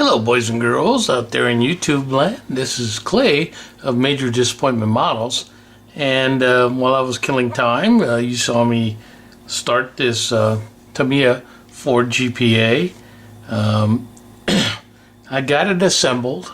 Hello boys and girls out there in YouTube land. This is Clay of Major Disappointment Models, and while I was killing time, you saw me start this Tamiya Ford GPA. I got it assembled,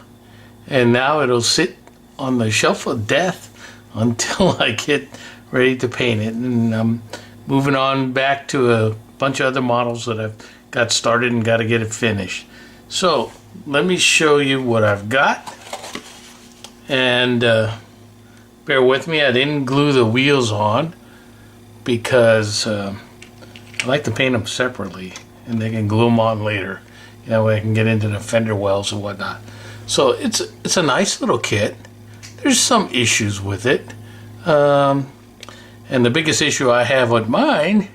and now it'll sit on the shelf of death until I get ready to paint it. And I'm moving on back to a bunch of other models that I've got started and got to get it finished. So let me show you what I've got, and bear with me, I didn't glue the wheels on because I like to paint them separately and they can glue them on later. That way I can get into the fender wells and whatnot. So it's a nice little kit. There's some issues with it, and the biggest issue I have with mine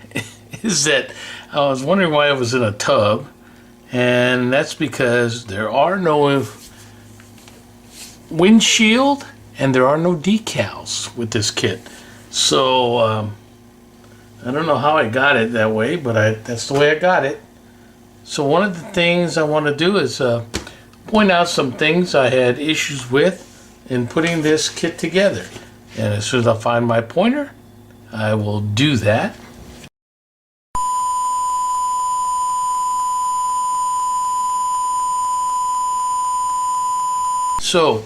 is that I was wondering why it was in a tub. And that's because there are no windshield and there are no decals with this kit. So I don't know how I got it that way, but that's the way I got it. So one of the things I want to do is point out some things I had issues with in putting this kit together. And as soon as I find my pointer, I will do that. So,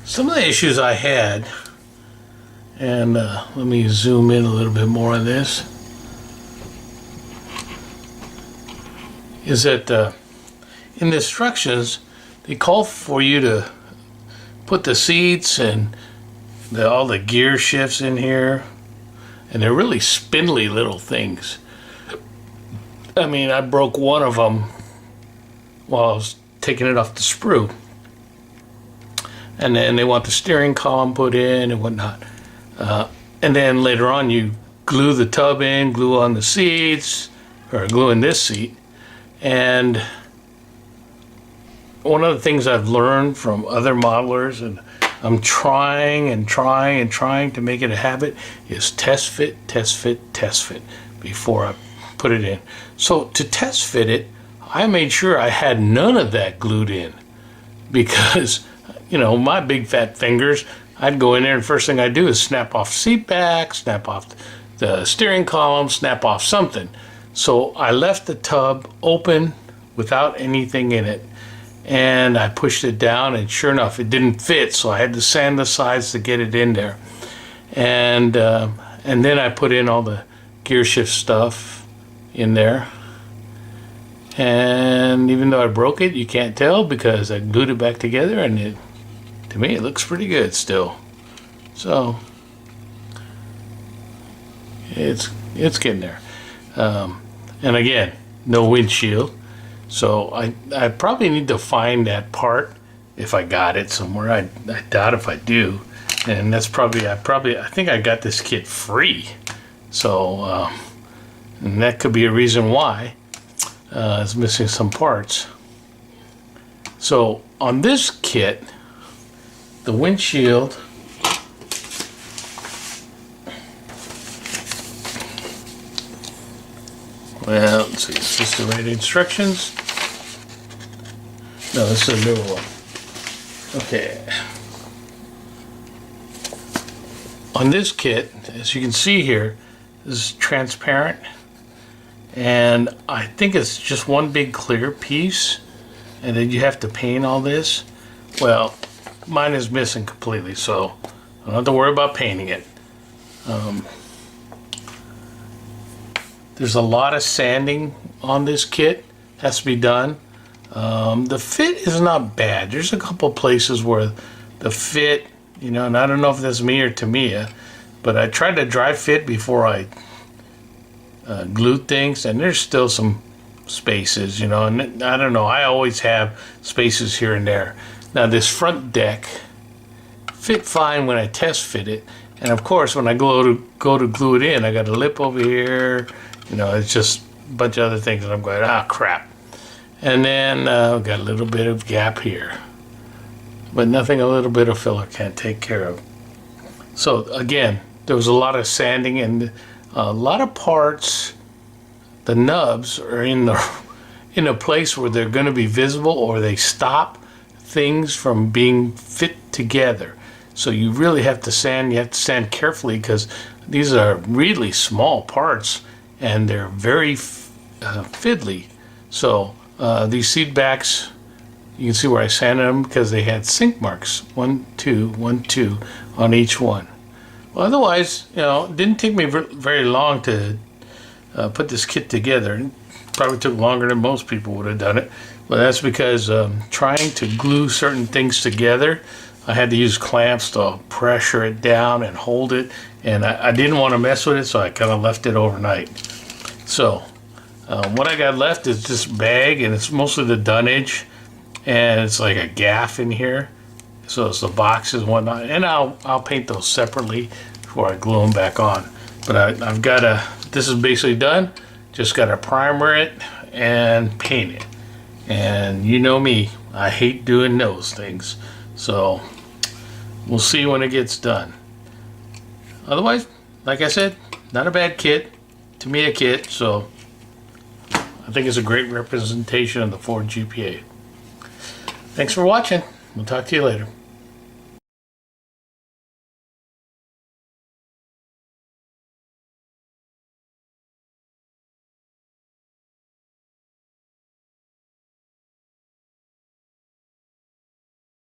some of the issues I had, and let me zoom in a little bit more on this, is that in the instructions, they call for you to put the seats and all the gear shifts in here, and they're really spindly little things. I mean, I broke one of them while I was taking it off the sprue. And then they want the steering column put in and whatnot. And then later on you glue the tub in, glue on the seats, or glue in this seat. And one of the things I've learned from other modelers, and I'm trying to make it a habit, is test fit before I put it in. So to test fit it, I made sure I had none of that glued in, because you know, my big fat fingers, I'd go in there and first thing I do is snap off the seat back, snap off the steering column, snap off something. So I left the tub open without anything in it, and I pushed it down, and sure enough it didn't fit, so I had to sand the sides to get it in there. And then I put in all the gear shift stuff in there. And even though I broke it, you can't tell because I glued it back together, and to me it looks pretty good still. So it's getting there. And again, no windshield. So I probably need to find that part if I got it somewhere. I doubt if I do. And that's probably I think I got this kit free. So and that could be a reason why it's missing some parts. So on this kit, the windshield, well, let's see, is this the right instructions? No, this is a newer one. Okay. On this kit, as you can see here, this is transparent, and I think it's just one big clear piece, and then you have to paint all this. Well, mine is missing completely, so I don't have to worry about painting it. There's a lot of sanding on this kit, has to be done. The fit is not bad. There's a couple places where the fit, you know, and I don't know if that's me or Tamiya, but I tried to dry fit before I glued things, and there's still some spaces, you know, and I don't know, I always have spaces here and there. Now this front deck fit fine when I test fit it, and of course when I go to glue it in, I got a lip over here, you know, it's just a bunch of other things that I'm going, ah, crap. And then got a little bit of gap here, but nothing a little bit of filler can't take care of. So again, there was a lot of sanding, and a lot of parts, the nubs are in in a place where they're going to be visible, or they stop things from being fit together. So you really have to sand. You have to sand carefully, because these are really small parts and they're very fiddly. So these seat backs, you can see where I sanded them because they had sink marks, 1, 2, 1, 2 on each one. Well, otherwise, you know, it didn't take me very long to put this kit together. It probably took longer than most people would have done it. But that's because trying to glue certain things together, I had to use clamps to pressure it down and hold it. And I didn't want to mess with it, so I kind of left it overnight. So what I got left is this bag, and it's mostly the dunnage. And it's like a gaff in here, so it's the boxes and whatnot, and I'll paint those separately before I glue them back on. But I've got this is basically done. Just got to primer it and paint it. And you know me, I hate doing those things, so we'll see when it gets done. Otherwise, like I said, not a bad kit, Tamiya kit, so I think it's a great representation of the Ford GPA. Thanks for watching. We'll talk to you later.